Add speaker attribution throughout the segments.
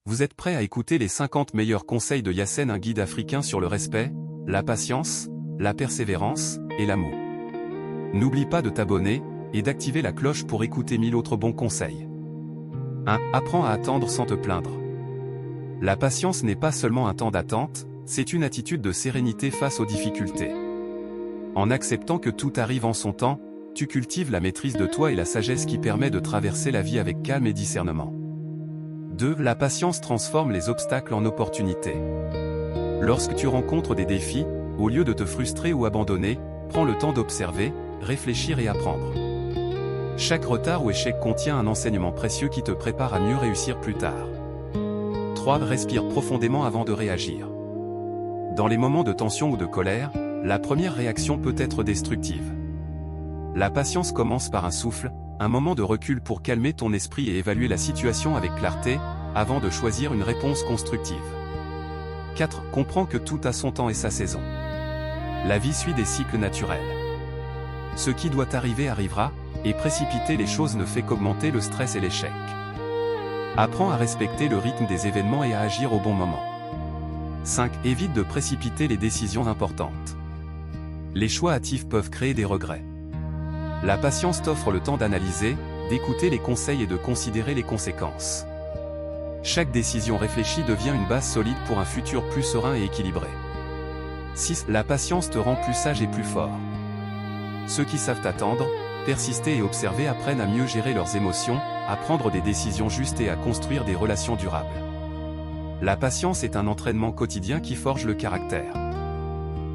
Speaker 1: Vous êtes prêt à écouter les 50 meilleurs conseils de Yassen, un guide africain sur le respect, la patience, la persévérance et l'amour. N'oublie pas de t'abonner et d'activer la cloche pour écouter 1000 autres bons conseils. 1. Apprends à attendre sans te plaindre. La patience n'est pas seulement un temps d'attente, c'est une attitude de sérénité face aux difficultés. En acceptant que tout arrive en son temps, tu cultives la maîtrise de toi et la sagesse qui permet de traverser la vie avec calme et discernement. 2. La patience transforme les obstacles en opportunités. Lorsque tu rencontres des défis, au lieu de te frustrer ou abandonner, prends le temps d'observer, réfléchir et apprendre. Chaque retard ou échec contient un enseignement précieux qui te prépare à mieux réussir plus tard. 3. Respire profondément avant de réagir. Dans les moments de tension ou de colère, la première réaction peut être destructive. La patience commence par un souffle, un moment de recul pour calmer ton esprit et évaluer la situation avec clarté, avant de choisir une réponse constructive. 4. Comprends que tout a son temps et sa saison. La vie suit des cycles naturels. Ce qui doit arriver arrivera, et précipiter les choses ne fait qu'augmenter le stress et l'échec. Apprends à respecter le rythme des événements et à agir au bon moment. 5. Évite de précipiter les décisions importantes. Les choix hâtifs peuvent créer des regrets. La patience t'offre le temps d'analyser, d'écouter les conseils et de considérer les conséquences. Chaque décision réfléchie devient une base solide pour un futur plus serein et équilibré. 6. La patience te rend plus sage et plus fort. Ceux qui savent attendre, persister et observer apprennent à mieux gérer leurs émotions, à prendre des décisions justes et à construire des relations durables. La patience est un entraînement quotidien qui forge le caractère.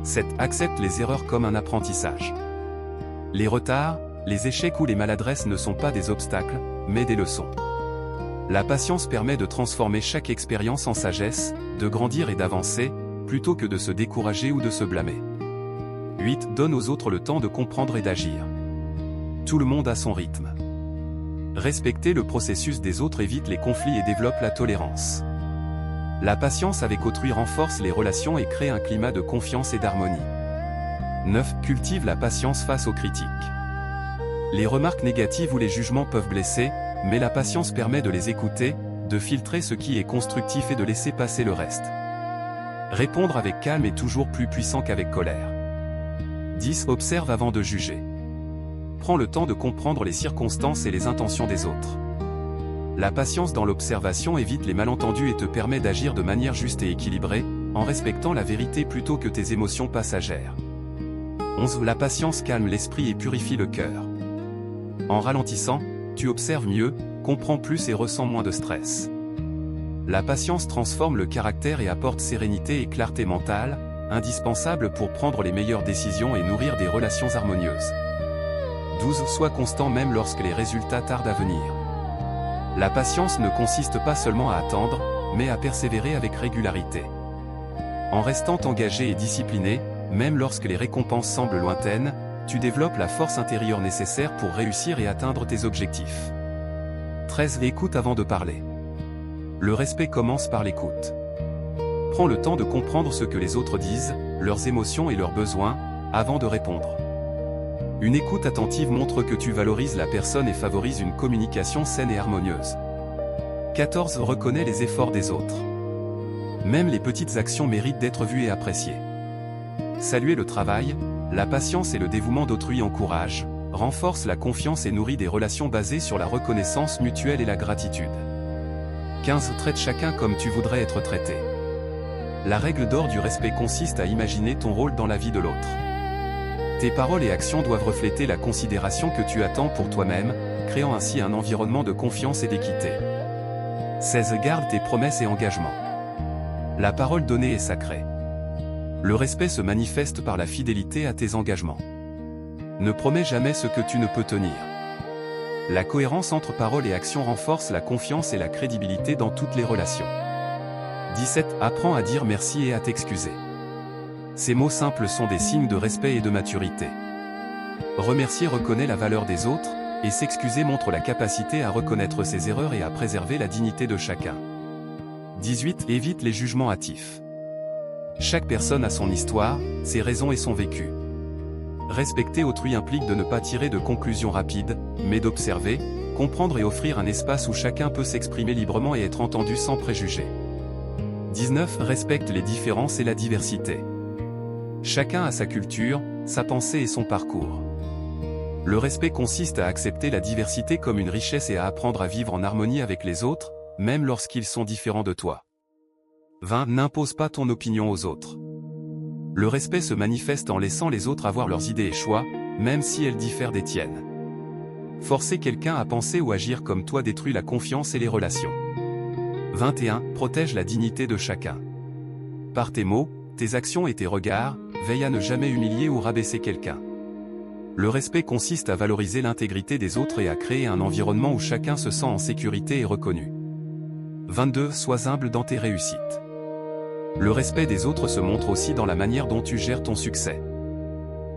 Speaker 1: 7. Accepte les erreurs comme un apprentissage. Les retards, les échecs ou les maladresses ne sont pas des obstacles, mais des leçons. La patience permet de transformer chaque expérience en sagesse, de grandir et d'avancer, plutôt que de se décourager ou de se blâmer. 8. Donne aux autres le temps de comprendre et d'agir. Tout le monde a son rythme. Respecter le processus des autres évite les conflits et développe la tolérance. La patience avec autrui renforce les relations et crée un climat de confiance et d'harmonie. 9. Cultive la patience face aux critiques. Les remarques négatives ou les jugements peuvent blesser, mais la patience permet de les écouter, de filtrer ce qui est constructif et de laisser passer le reste. Répondre avec calme est toujours plus puissant qu'avec colère. 10. Observe avant de juger. Prends le temps de comprendre les circonstances et les intentions des autres. La patience dans l'observation évite les malentendus et te permet d'agir de manière juste et équilibrée, en respectant la vérité plutôt que tes émotions passagères. 11. La patience calme l'esprit et purifie le cœur. En ralentissant, tu observes mieux, comprends plus et ressens moins de stress. La patience transforme le caractère et apporte sérénité et clarté mentale, indispensables pour prendre les meilleures décisions et nourrir des relations harmonieuses. 12. Sois constant même lorsque les résultats tardent à venir. La patience ne consiste pas seulement à attendre, mais à persévérer avec régularité. En restant engagé et discipliné, même lorsque les récompenses semblent lointaines, tu développes la force intérieure nécessaire pour réussir et atteindre tes objectifs. 13. Écoute avant de parler. Le respect commence par l'écoute. Prends le temps de comprendre ce que les autres disent, leurs émotions et leurs besoins, avant de répondre. Une écoute attentive montre que tu valorises la personne et favorise une communication saine et harmonieuse. 14. Reconnais les efforts des autres. Même les petites actions méritent d'être vues et appréciées. Saluer le travail, la patience et le dévouement d'autrui encouragent, renforcent la confiance et nourrit des relations basées sur la reconnaissance mutuelle et la gratitude. 15. Traite chacun comme tu voudrais être traité. La règle d'or du respect consiste à imaginer ton rôle dans la vie de l'autre. Tes paroles et actions doivent refléter la considération que tu attends pour toi-même, créant ainsi un environnement de confiance et d'équité. 16. Garde tes promesses et engagements. La parole donnée est sacrée. Le respect se manifeste par la fidélité à tes engagements. Ne promets jamais ce que tu ne peux tenir. La cohérence entre paroles et actions renforce la confiance et la crédibilité dans toutes les relations. 17. Apprends à dire merci et à t'excuser. Ces mots simples sont des signes de respect et de maturité. Remercier reconnaît la valeur des autres, et s'excuser montre la capacité à reconnaître ses erreurs et à préserver la dignité de chacun. 18. Évite les jugements hâtifs. Chaque personne a son histoire, ses raisons et son vécu. Respecter autrui implique de ne pas tirer de conclusions rapides, mais d'observer, comprendre et offrir un espace où chacun peut s'exprimer librement et être entendu sans préjugés. 19. Respecte les différences et la diversité. Chacun a sa culture, sa pensée et son parcours. Le respect consiste à accepter la diversité comme une richesse et à apprendre à vivre en harmonie avec les autres, même lorsqu'ils sont différents de toi. 20. N'impose pas ton opinion aux autres. Le respect se manifeste en laissant les autres avoir leurs idées et choix, même si elles diffèrent des tiennes. Forcer quelqu'un à penser ou agir comme toi détruit la confiance et les relations. 21. Protège la dignité de chacun. Par tes mots, tes actions et tes regards, veille à ne jamais humilier ou rabaisser quelqu'un. Le respect consiste à valoriser l'intégrité des autres et à créer un environnement où chacun se sent en sécurité et reconnu. 22. Sois humble dans tes réussites. Le respect des autres se montre aussi dans la manière dont tu gères ton succès.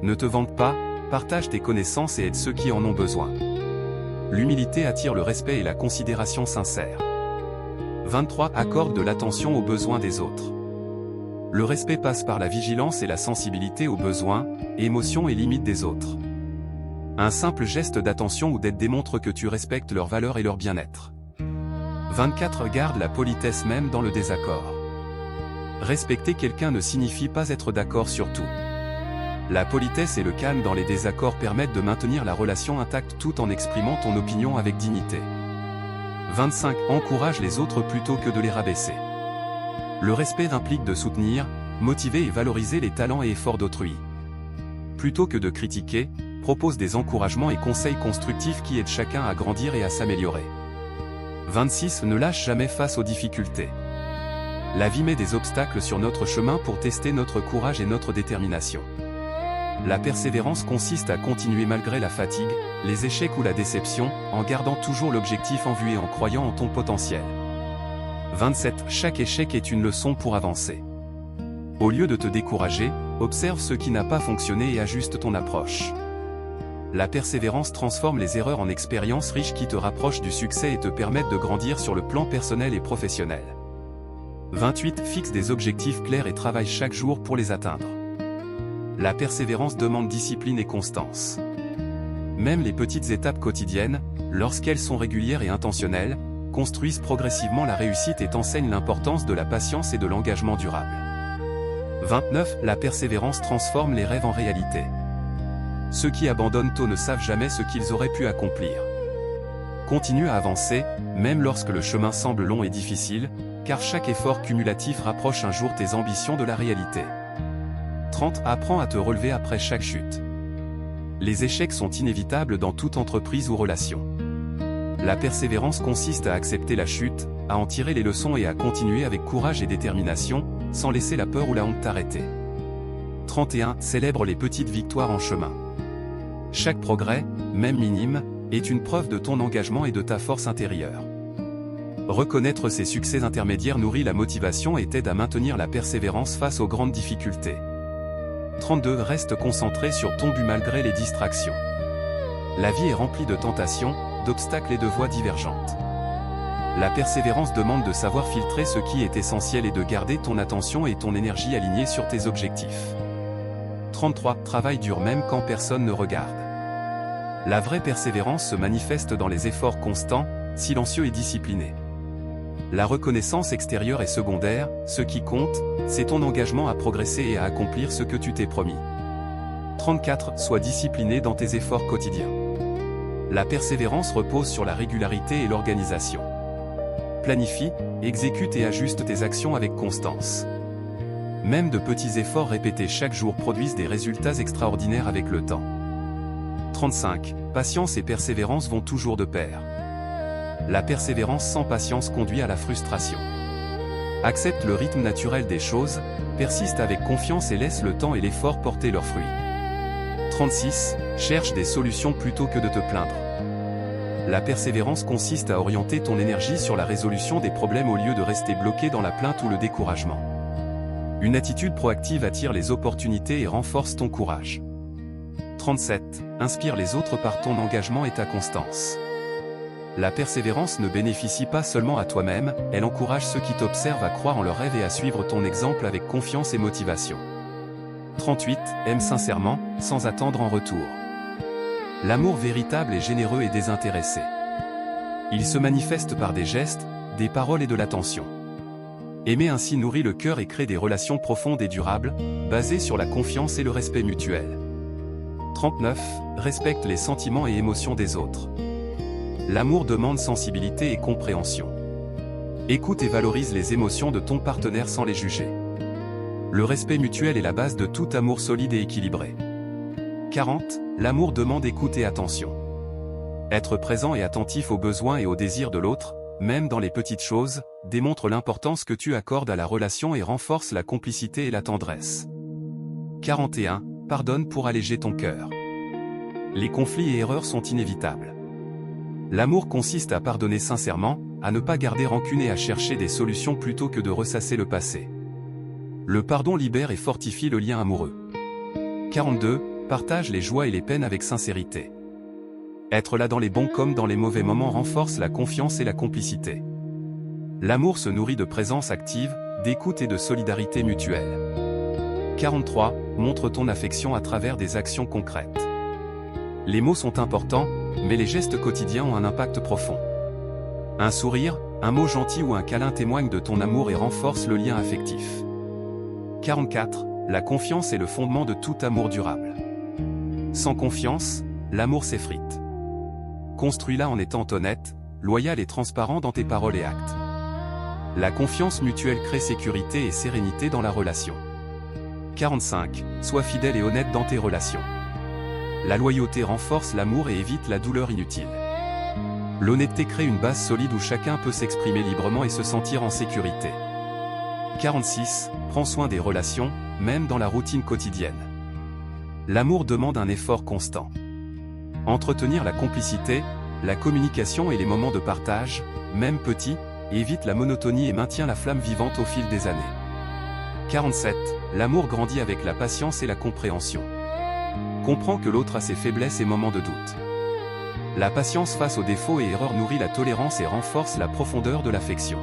Speaker 1: Ne te vante pas, partage tes connaissances et aide ceux qui en ont besoin. L'humilité attire le respect et la considération sincère. 23. Accorde de l'attention aux besoins des autres. Le respect passe par la vigilance et la sensibilité aux besoins, émotions et limites des autres. Un simple geste d'attention ou d'aide démontre que tu respectes leurs valeurs et leur bien-être. 24. Garde la politesse même dans le désaccord. Respecter quelqu'un ne signifie pas être d'accord sur tout. La politesse et le calme dans les désaccords permettent de maintenir la relation intacte tout en exprimant ton opinion avec dignité. 25. Encourage les autres plutôt que de les rabaisser. Le respect implique de soutenir, motiver et valoriser les talents et efforts d'autrui. Plutôt que de critiquer, propose des encouragements et conseils constructifs qui aident chacun à grandir et à s'améliorer. 26. Ne lâche jamais face aux difficultés. La vie met des obstacles sur notre chemin pour tester notre courage et notre détermination. La persévérance consiste à continuer malgré la fatigue, les échecs ou la déception, en gardant toujours l'objectif en vue et en croyant en ton potentiel. 27. Chaque échec est une leçon pour avancer. Au lieu de te décourager, observe ce qui n'a pas fonctionné et ajuste ton approche. La persévérance transforme les erreurs en expériences riches qui te rapprochent du succès et te permettent de grandir sur le plan personnel et professionnel. 28. Fixe des objectifs clairs et travaille chaque jour pour les atteindre. La persévérance demande discipline et constance. Même les petites étapes quotidiennes, lorsqu'elles sont régulières et intentionnelles, construisent progressivement la réussite et t'enseignent l'importance de la patience et de l'engagement durable. 29. La persévérance transforme les rêves en réalité. Ceux qui abandonnent tôt ne savent jamais ce qu'ils auraient pu accomplir. Continue à avancer, même lorsque le chemin semble long et difficile, car chaque effort cumulatif rapproche un jour tes ambitions de la réalité. 30. Apprends à te relever après chaque chute. Les échecs sont inévitables dans toute entreprise ou relation. La persévérance consiste à accepter la chute, à en tirer les leçons et à continuer avec courage et détermination, sans laisser la peur ou la honte t'arrêter. 31. Célèbre les petites victoires en chemin. Chaque progrès, même minime, est une preuve de ton engagement et de ta force intérieure. Reconnaître ces succès intermédiaires nourrit la motivation et t'aide à maintenir la persévérance face aux grandes difficultés. 32. Reste concentré sur ton but malgré les distractions. La vie est remplie de tentations, d'obstacles et de voies divergentes. La persévérance demande de savoir filtrer ce qui est essentiel et de garder ton attention et ton énergie alignées sur tes objectifs. 33. Travaille dur même quand personne ne regarde. La vraie persévérance se manifeste dans les efforts constants, silencieux et disciplinés. La reconnaissance extérieure est secondaire, ce qui compte, c'est ton engagement à progresser et à accomplir ce que tu t'es promis. 34. Sois discipliné dans tes efforts quotidiens. La persévérance repose sur la régularité et l'organisation. Planifie, exécute et ajuste tes actions avec constance. Même de petits efforts répétés chaque jour produisent des résultats extraordinaires avec le temps. 35. Patience et persévérance vont toujours de pair. La persévérance sans patience conduit à la frustration. Accepte le rythme naturel des choses, persiste avec confiance et laisse le temps et l'effort porter leurs fruits. 36. Cherche des solutions plutôt que de te plaindre. La persévérance consiste à orienter ton énergie sur la résolution des problèmes au lieu de rester bloqué dans la plainte ou le découragement. Une attitude proactive attire les opportunités et renforce ton courage. 37. Inspire les autres par ton engagement et ta constance. La persévérance ne bénéficie pas seulement à toi-même, elle encourage ceux qui t'observent à croire en leurs rêves et à suivre ton exemple avec confiance et motivation. 38. Aime sincèrement, sans attendre en retour. L'amour véritable est généreux et désintéressé. Il se manifeste par des gestes, des paroles et de l'attention. Aimer ainsi nourrit le cœur et crée des relations profondes et durables, basées sur la confiance et le respect mutuel. 39. Respecte les sentiments et émotions des autres. L'amour demande sensibilité et compréhension. Écoute et valorise les émotions de ton partenaire sans les juger. Le respect mutuel est la base de tout amour solide et équilibré. 40. L'amour demande écoute et attention. Être présent et attentif aux besoins et aux désirs de l'autre, même dans les petites choses, démontre l'importance que tu accordes à la relation et renforce la complicité et la tendresse. 41. Pardonne pour alléger ton cœur. Les conflits et erreurs sont inévitables. L'amour consiste à pardonner sincèrement, à ne pas garder rancune et à chercher des solutions plutôt que de ressasser le passé. Le pardon libère et fortifie le lien amoureux. 42. Partage les joies et les peines avec sincérité. Être là dans les bons comme dans les mauvais moments renforce la confiance et la complicité. L'amour se nourrit de présence active, d'écoute et de solidarité mutuelle. 43. Montre ton affection à travers des actions concrètes. Les mots sont importants, mais les gestes quotidiens ont un impact profond. Un sourire, un mot gentil ou un câlin témoignent de ton amour et renforcent le lien affectif. 44. La confiance est le fondement de tout amour durable. Sans confiance, l'amour s'effrite. Construis-la en étant honnête, loyal et transparent dans tes paroles et actes. La confiance mutuelle crée sécurité et sérénité dans la relation. 45. Sois fidèle et honnête dans tes relations. La loyauté renforce l'amour et évite la douleur inutile. L'honnêteté crée une base solide où chacun peut s'exprimer librement et se sentir en sécurité. 46. Prends soin des relations, même dans la routine quotidienne. L'amour demande un effort constant. Entretenir la complicité, la communication et les moments de partage, même petits, évite la monotonie et maintient la flamme vivante au fil des années. 47. L'amour grandit avec la patience et la compréhension. Comprends que l'autre a ses faiblesses et moments de doute. La patience face aux défauts et erreurs nourrit la tolérance et renforce la profondeur de l'affection.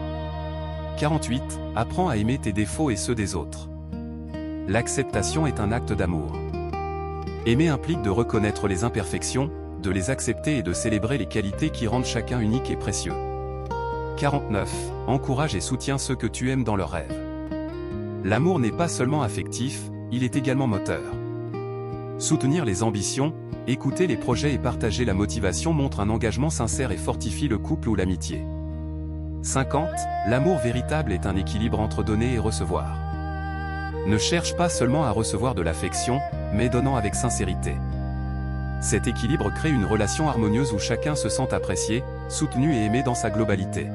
Speaker 1: 48. Apprends à aimer tes défauts et ceux des autres. L'acceptation est un acte d'amour. Aimer implique de reconnaître les imperfections, de les accepter et de célébrer les qualités qui rendent chacun unique et précieux. 49. Encourage et soutiens ceux que tu aimes dans leurs rêves. L'amour n'est pas seulement affectif, il est également moteur. Soutenir les ambitions, écouter les projets et partager la motivation montre un engagement sincère et fortifie le couple ou l'amitié. 50. L'amour véritable est un équilibre entre donner et recevoir. Ne cherche pas seulement à recevoir de l'affection, mais donnant avec sincérité. Cet équilibre crée une relation harmonieuse où chacun se sent apprécié, soutenu et aimé dans sa globalité.